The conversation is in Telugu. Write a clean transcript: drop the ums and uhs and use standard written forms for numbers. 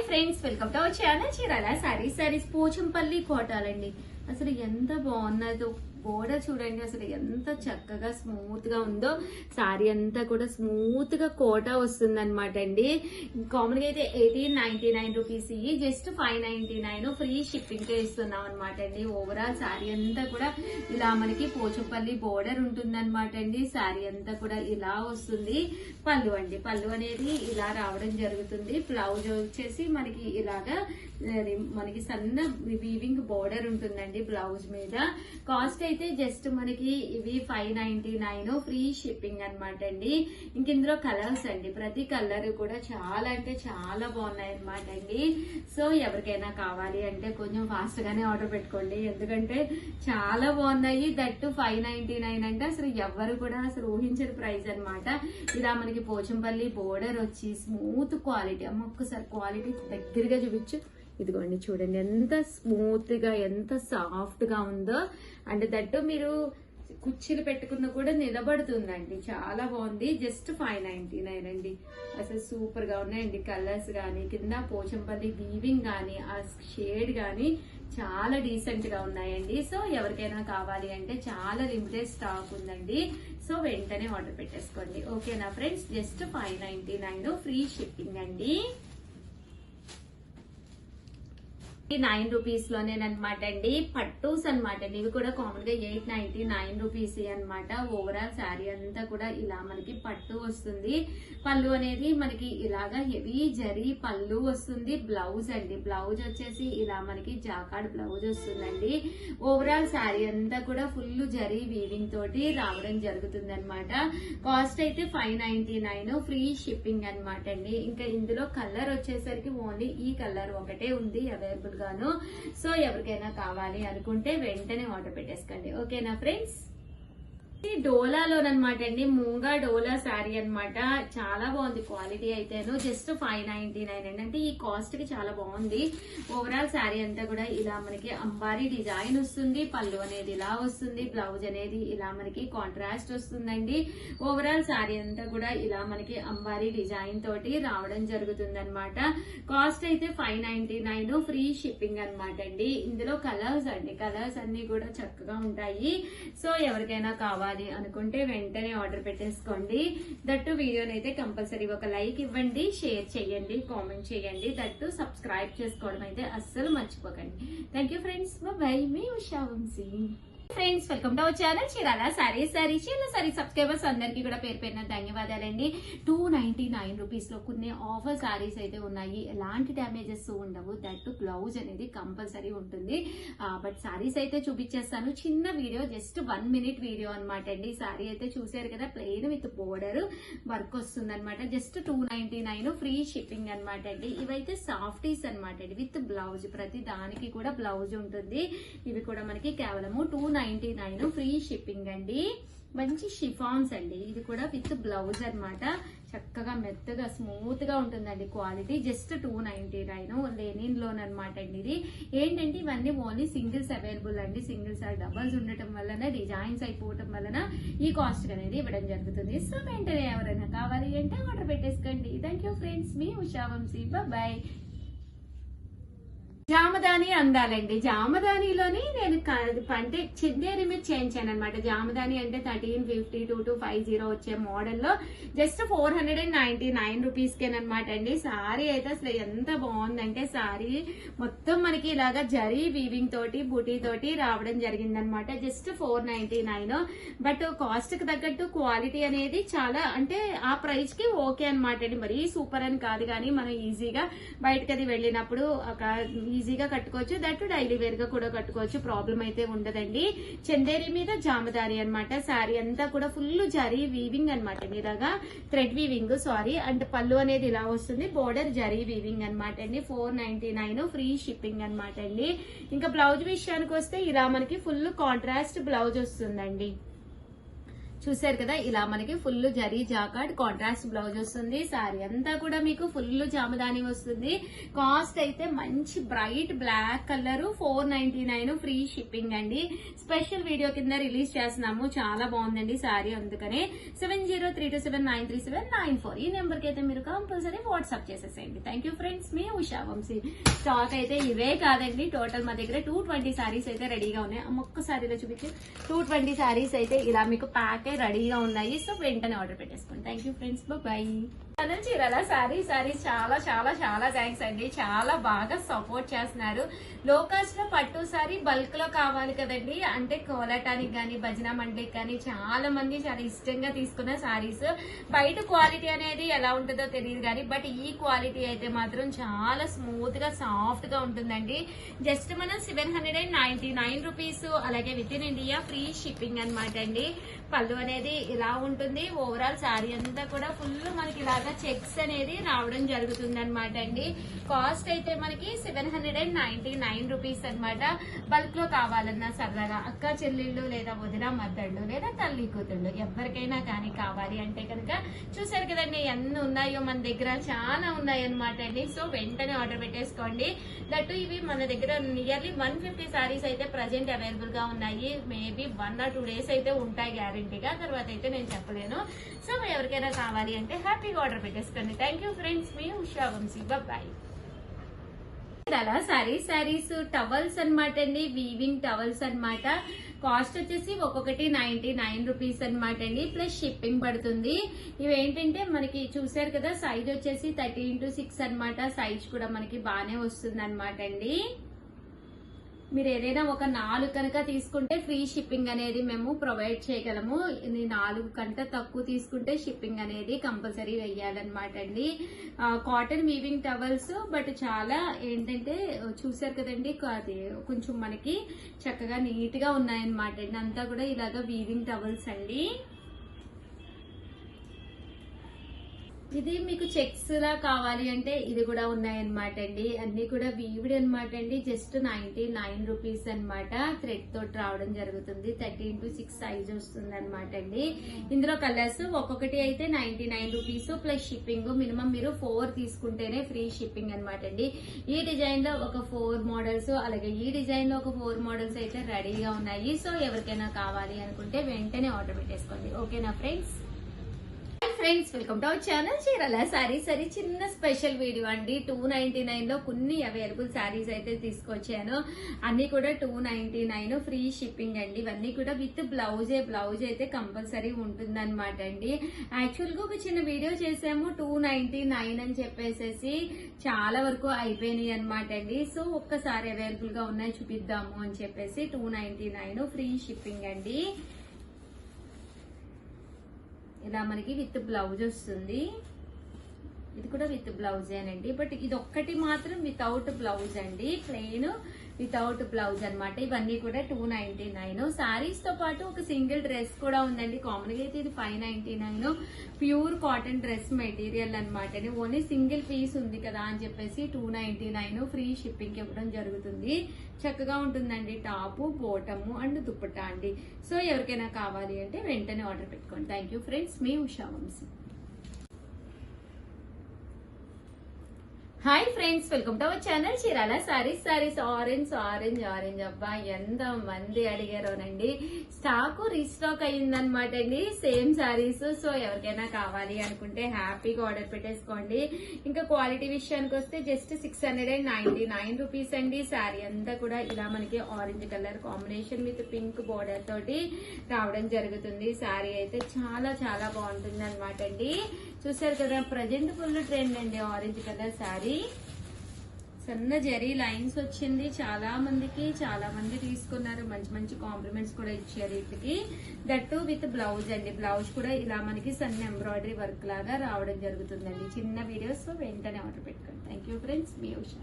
Friends, welcome to our channel Chirala saris Pochampally కోటాలండి. అసలు ఎంత బాగున్నదో బోర్డర్ చూడండి. అసలు ఎంత చక్కగా స్మూత్ గా ఉందో. సారీ అంతా కూడా స్మూత్ గా కోటా వస్తుంది అనమాట అండి. కామన్ గా అయితే 1899 రూపీస్, జస్ట్ 599 ఫ్రీ షిప్పింగ్ తో ఇస్తున్నాం అనమాట అండి. ఓవరాల్ సారీ అంతా కూడా ఇలా మనకి పోచంపల్లి బోర్డర్ ఉంటుంది అనమాట అండి. సారీ అంతా కూడా ఇలా వస్తుంది. పళ్ళు అండి, పళ్ళు అనేది ఇలా రావడం జరుగుతుంది. బ్లౌజ్ వచ్చేసి మనకి ఇలాగా మనకి సన్న వీవింగ్ బోర్డర్ ఉంటుందండి బ్లౌజ్ మీద. కాస్ట్ అయితే జస్ట్ మనకి ఇవి 599 ఫ్రీ షిప్పింగ్ అనమాట అండి. ఇంక ఇందులో కలర్స్ అండి, ప్రతి కలర్ కూడా చాలా అంటే చాలా బాగున్నాయి అనమాట అండి. సో ఎవరికైనా కావాలి అంటే కొంచెం ఫాస్ట్ గానే ఆర్డర్ పెట్టుకోండి, ఎందుకంటే చాలా బాగున్నాయి. దట్టు 599 అంటే అసలు ఎవరు కూడా అసలు ఊహించని ప్రైస్ అనమాట. ఇలా మనకి పోచంపల్లి బోర్డర్ వచ్చి స్మూత్ క్వాలిటీ. అమ్మ ఒక్కసారి క్వాలిటీ దగ్గరగా చూపించు. ఇదిగోండి చూడండి ఎంత స్మూత్ గా ఎంత సాఫ్ట్ గా ఉందో. అండ్ దట్టు మీరు కుర్చీలు పెట్టుకున్న కూడా నిలబడుతుందండి. చాలా బాగుంది. జస్ట్ 599 అండి. అసలు సూపర్ గా ఉన్నాయండి. కలర్స్ గానీ, కింద పోచంపల్లి వీవింగ్ గానీ, ఆ షేడ్ గానీ చాలా డీసెంట్ గా ఉన్నాయండి. సో ఎవరికైనా కావాలి అంటే చాలా లిమిటెడ్ స్టాక్ ఉందండి. సో వెంటనే ఆర్డర్ పెట్టేసుకోండి. ఓకేనా ఫ్రెండ్స్? జస్ట్ 599 ఫ్రీ షిప్పింగ్ అండి. 9 రూపీస్ లోనేనమాట అండి. పట్టూస్ అనమాట అండి. ఇవి కూడా కామన్ గా 899 రూపీస్ అనమాట. ఓవరాల్ శారీ అంతా కూడా ఇలా మనకి పట్టు వస్తుంది. పళ్ళు అనేది మనకి ఇలాగా హెవీ జరీ పళ్ళు వస్తుంది. బ్లౌజ్ అండి, బ్లౌజ్ వచ్చేసి ఇలా మనకి జాకార్డ్ బ్లౌజ్ వస్తుందండి. ఓవరాల్ శారీ అంతా కూడా ఫుల్ జరీ వీవింగ్ తోటి రావడం జరుగుతుంది అనమాట. కాస్ట్ అయితే 599 ఫ్రీ షిప్పింగ్ అనమాట అండి. ఇంకా ఇందులో కలర్ వచ్చేసరికి ఓన్లీ ఈ కలర్ ఒకటే ఉంది అవైలబుల్ గాను. సో ఎవరికైనా కావాలి అనుకుంటే వెంటనే ఆర్డర్ పెట్టేసుకోండి. ఓకేనా ఫ్రెండ్స్? డోలాలోనమాట అండి. మూంగా డోలా శారీ అనమాట. చాలా బాగుంది క్వాలిటీ అయితేను. జస్ట్ 599 అండి. అంటే ఈ కాస్ట్ కి చాలా బాగుంది. ఓవరాల్ శారీ అంతా కూడా ఇలా మనకి అంబారీ డిజైన్ వస్తుంది. పళ్ళు అనేది ఇలా వస్తుంది. బ్లౌజ్ అనేది ఇలా మనకి కాంట్రాస్ట్ వస్తుందండి. ఓవరాల్ శారీ అంతా కూడా ఇలా మనకి అంబారీ డిజైన్ తోటి రావడం జరుగుతుంది అనమాట. కాస్ట్ అయితే 599 ఫ్రీ షిప్పింగ్ అనమాట అండి. ఇందులో కలర్స్ అండి, కలర్స్ అన్ని కూడా చక్కగా ఉంటాయి. సో ఎవరికైనా కావాలి అనుకుంటే వెంటనే ఆర్డర్ పెట్టేసుకోండి. దట్టు వీడియోని అయితే కంపల్సరీ ఒక లైక్ ఇవ్వండి, షేర్ చేయండి, కామెంట్ చేయండి. దట్టు సబ్స్క్రైబ్ చేసుకోవడం అయితే అస్సలు మర్చిపోకండి. Thank you friends. బై, మీ Usha Vamshi. Friends, welcome to our channel Chirala sari subscribers అందరికీ కూడా పేరు పేరున ధన్యవాదాలండి. 299 రూపీస్ లో కొన్ని ఆఫర్ సారీస్ అయితే ఉన్నాయి. ఎలాంటి డ్యామేజెస్ ఉండవు. దట్టు బ్లౌజ్ అనేది కంపల్సరీ ఉంటుంది. బట్ సారీస్ అయితే చూపించేస్తాను. చిన్న వీడియో, జస్ట్ 1 మినిట్ వీడియో అనమాట అండి. సారీ అయితే చూసారు కదా, ప్లెయిన్ విత్ బోర్డర్ వర్క్ వస్తుంది అనమాట. జస్ట్ 299 ఫ్రీ షిప్పింగ్ అనమాట అండి. ఇవైతే సాఫ్టీస్ అనమాట అండి, విత్ బ్లౌజ్. ప్రతి దానికి కూడా బ్లౌజ్ ఉంటుంది. ఇవి కూడా మనకి కేవలము 299 ఫ్రీ షిప్పింగ్ అండి. మంచి షిఫాన్స్ అండి. ఇది కూడా విత్ బ్లౌజ్ అనమాట. చక్కగా మెత్తగా స్మూత్ గా ఉంటుందండి క్వాలిటీ. జస్ట్ 299 లెనిన్ లోన్ అనమాట అండి. ఇది ఏంటంటే ఇవన్నీ ఓన్లీ సింగిల్స్ అవైలబుల్ అండి. సింగిల్స్ ఆర్ డబల్స్ ఉండటం వలన, డిజైన్స్ అయిపోవటం వలన ఈ కాస్ట్ అనేది ఇవ్వడం జరుగుతుంది. సో వెంటనే ఎవరైనా కావాలి అంటే ఆర్డర్ పెట్టేసుకోండి. Thank you friends. మీ ఉషా వంశీ. బాయ్. జామదాని అందాలండి. జామదానిలోని నేను అంటే చందేరి మీద చేయించాను అనమాట. జామదాని అంటే 1350 వచ్చే మోడల్లో జస్ట్ 499 రూపీస్ కేనమాట అండి. సారీ అయితే అసలు ఎంత బాగుందంటే, సారీ మొత్తం మనకి ఇలాగా జరీ వీవింగ్ తోటి బూటీ తోటి రావడం జరిగిందనమాట. జస్ట్ 499. బట్ కాస్ట్ కి తగ్గట్టు క్వాలిటీ అనేది చాలా, అంటే ఆ ప్రైస్ కి ఓకే అనమాట అండి. మరీ సూపర్ అని కాదు, కానీ మనం ఈజీగా బయటకి అది వెళ్ళినప్పుడు ఒక ఈజీగా కట్టుకోవచ్చు. దట్టు డైలీ వేర్ గా కూడా కట్టుకోవచ్చు. ప్రాబ్లం అయితే ఉండదండి. చందేరి మీద జామదాని అనమాట. శారీ అంతా కూడా ఫుల్ జరీ వీవింగ్ అనమాట. ఇలాగా థ్రెడ్ వీవింగ్, సారీ. అండ్ పళ్ళు అనేది ఇలా వస్తుంది. బోర్డర్ జరీ వీవింగ్ అనమాట అండి. 499 ఫ్రీ షిప్పింగ్ అనమాట అండి. ఇంకా బ్లౌజ్ విషయానికి వస్తే ఇలా మనకి ఫుల్ కాంట్రాస్ట్ బ్లౌజ్ వస్తుందండి. చూసారు కదా, ఇలా మనకి full zari jacquard contrast blouse వస్తుంది. సారీ అంతా కూడా మీకు ఫుల్ జామదాని వస్తుంది. కాస్ట్ అయితే మంచి bright black colour 499 free shipping అండి. స్పెషల్ వీడియో కింద రిలీజ్ చేస్తున్నాము, చాలా బాగుందండి సారీ. అందుకనే 7032793794 ఈ నెంబర్ కి అయితే మీరు కంపల్సరీ వాట్సాప్ చేసేసేయండి. థ్యాంక్ యూ ఫ్రెండ్స్, మీ ఉషా వంశీ. స్టాక్ అయితే ఇవే కాదండి, టోటల్ మా దగ్గర 220 సారీస్ అయితే రెడీగా ఉన్నాయి. ఒక్క సారీలో చూపించి 220 సారీస్ అయితే ఇలా మీకు ప్యాక్ రెడీగా ఉన్నాయి. సో వెంటనే ఆర్డర్ పెట్టేసుకోండి. Thank you friends, bye. Chirala sari చాలా చాలా చాలా థ్యాంక్స్ అండి. చాలా బాగా సపోర్ట్ చేస్తున్నారు. లో కాస్ట్ లో పట్టు సారీ బల్క్ లో కావాలి కదండి, అంటే కోలాటానికి గానీ భజన మండలికి కానీ చాలా మంది చాలా ఇష్టంగా తీసుకున్న సారీస్. బయట క్వాలిటీ అనేది ఎలా ఉంటుందో తెలియదు కానీ బట్ ఈ క్వాలిటీ అయితే మాత్రం చాలా స్మూత్ గా సాఫ్ట్ గా ఉంటుందండి. జస్ట్ మనం 799 రూపీస్, అలాగే with in India free shipping అనమాట అండి. పళ్ళు అనేది ఇలా ఉంటుంది. ఓవరాల్ సారీ అంతా కూడా ఫుల్ మనకి ఇలాగా చెక్స్ అనేది రావడం జరుగుతుంది అనమాట అండి. కాస్ట్ అయితే మనకి 799 రూపీస్ అనమాట. బల్క్ లో కావాలన్నా సరదాగా అక్క చెల్లెళ్ళు లేదా వదిన మద్దళ్ళు లేదా తల్లి కూతుళ్ళు ఎవరికైనా కానీ కావాలి అంటే కనుక చూసారు కదండి ఎన్ని ఉన్నాయో మన దగ్గర, చాలా ఉన్నాయి అనమాట అండి. సో వెంటనే ఆర్డర్ పెట్టేసుకోండి. దట్టు ఇవి మన దగ్గర నియర్లీ 150 సారీస్ అయితే ప్రజెంట్ అవైలబుల్ గా ఉన్నాయి. మేబీ 1 or 2 days అయితే ఉంటాయి గ్యారంటీగా, తర్వాత అయితే నేను చెప్పలేను. సో ఎవరికైనా కావాలి అంటే హ్యాపీగా ఆర్డర్ పెట్టేసుకోండి. థ్యాంక్ యూ ఫ్రెండ్స్, మీ ఉషా వంశీ, బాయ్. అలా సారీస్ టవల్స్ అనమాట అండి, వీవింగ్ టవల్స్ అనమాట. కాస్ట్ వచ్చేసి ఒక్కొక్కటి 99 రూపీస్ అనమాట అండి, ప్లస్ షిప్పింగ్ పడుతుంది. ఇవి ఏంటంటే మనకి చూసారు కదా, సైజ్ వచ్చేసి 30x6 అనమాట. సైజ్ కూడా మనకి బాగానే వస్తుంది అనమాట అండి. మీరు ఏదైనా ఒక 4 కనుక తీసుకుంటే ఫ్రీ షిప్పింగ్ అనేది మేము ప్రొవైడ్ చేయగలము. 4 కంటే తక్కువ తీసుకుంటే షిప్పింగ్ అనేది కంపల్సరీ వెయ్యాలన్నమాట అండి. కాటన్ వీవింగ్ టవల్స్, బట్ చాలా ఏంటంటే చూసారు కదండి, అది కొంచెం మనకి చక్కగా నీట్ గా ఉన్నాయన్నమాట అండి. అంతా కూడా ఇలాగా వీవింగ్ టవల్స్ అండి. ఇది మీకు చెక్స్ లా కావాలి అంటే ఇది కూడా ఉన్నాయన్నమాట అండి. అన్ని కూడా వీవిడ్ అనమాట అండి. జస్ట్ 99 రూపీస్ అనమాట. థ్రెడ్ తోటి రావడం జరుగుతుంది. 30x6 సైజ్ వస్తుంది అనమాట అండి. ఇందులో కలర్స్ ఒక్కొక్కటి అయితే 99 రూపీస్ ప్లస్ షిప్పింగ్. మినిమం మీరు 4 తీసుకుంటేనే ఫ్రీ షిప్పింగ్ అనమాట అండి. ఈ డిజైన్ లో ఒక 4 మోడల్స్, అలాగే ఈ డిజైన్ లో ఒక 4 మోడల్స్ అయితే రెడీగా ఉన్నాయి. సో ఎవరికైనా కావాలి అనుకుంటే వెంటనే ఆర్డర్ పెట్టేసుకోండి. ఓకేనా friends? Friends, welcome to our channel Chirala saris. చిన్న స్పెషల్ వీడియో అండి. 299 లో కొన్ని అవైలబుల్ సారీస్ అయితే తీసుకొచ్చాను. అన్ని కూడా 299 ఫ్రీ షిప్పింగ్ అండి. ఇవన్నీ కూడా విత్ బ్లౌజ్ అయితే కంపల్సరీ ఉంటుంది అనమాట అండి. యాక్చువల్ గా ఒక చిన్న వీడియో చేసాము 299 అని చెప్పేసి, చాలా వరకు అయిపోయినాయి అనమాట అండి. సో ఒక్కసారి అవైలబుల్ గా ఉన్నాయి చూపిద్దాము అని చెప్పేసి 299 ఫ్రీ షిప్పింగ్ అండి. ఇలా మనకి విత్ బ్లౌజ్ వస్తుంది. ఇది కూడా విత్ బ్లౌజేనండి, బట్ ఇది ఒక్కటి మాత్రం వితౌట్ బ్లౌజ్ అండి, ప్లెయిన్ వితౌట్ బ్లౌజ్ అనమాట. ఇవన్నీ కూడా 299. సారీస్ తో పాటు ఒక సింగిల్ డ్రెస్ కూడా ఉందండి. కామన్ గా అయితే ఇది 599. ప్యూర్ కాటన్ డ్రెస్ మెటీరియల్ అనమాట. ఓన్లీ సింగిల్ పీస్ ఉంది కదా అని చెప్పేసి 299 ఫ్రీ షిప్పింగ్ ఇవ్వడం జరుగుతుంది. చక్కగా ఉంటుందండి. టాపు, బోటము అండ్ దుప్పట్టా అండి. సో ఎవరికైనా కావాలి అంటే వెంటనే ఆర్డర్ పెట్టుకోండి. థ్యాంక్ యూ ఫ్రెండ్స్, మీ Usha Vamshi. Hi friends, welcome to our channel Chirala saris. Orange అబ్బా ఎంత మంది అడిగారోనండి. స్టాక్ రీస్టాక్ అయ్యిందనమాట అండి, సేమ్ సారీస్. సో ఎవరికైనా కావాలి అనుకుంటే హ్యాపీగా ఆర్డర్ పెట్టేసుకోండి. ఇంకా క్వాలిటీ విషయానికి వస్తే జస్ట్ 699 రూపీస్ అండి. సారీ అంతా కూడా ఇలా మనకి orange colour combination with pink border తోటి రావడం జరుగుతుంది. సారీ అయితే చాలా చాలా బాగుంటుంది అనమాట అండి. చూసారు కదా, ప్రజెంట్ ఫుల్ ట్రెండ్ అండి ఆరెంజ్ కలర్ సారీ. సన్న జరీ లైన్స్ వచ్చింది. చాలా మంది తీసుకున్నారు. మంచి మంచి కాంప్లిమెంట్స్ కూడా ఇచ్చారు వీటికి. దట్టు విత్ బ్లౌజ్ అండి. బ్లౌజ్ కూడా ఇలా మనకి సన్న ఎంబ్రాయిడరీ వర్క్ లాగా రావడం జరుగుతుందండి. చిన్న వీడియోస్ వెంటనే ఆర్డర్ పెట్టుకోండి. థ్యాంక్ యూ ఫ్రెండ్స్, మీ ఉషా.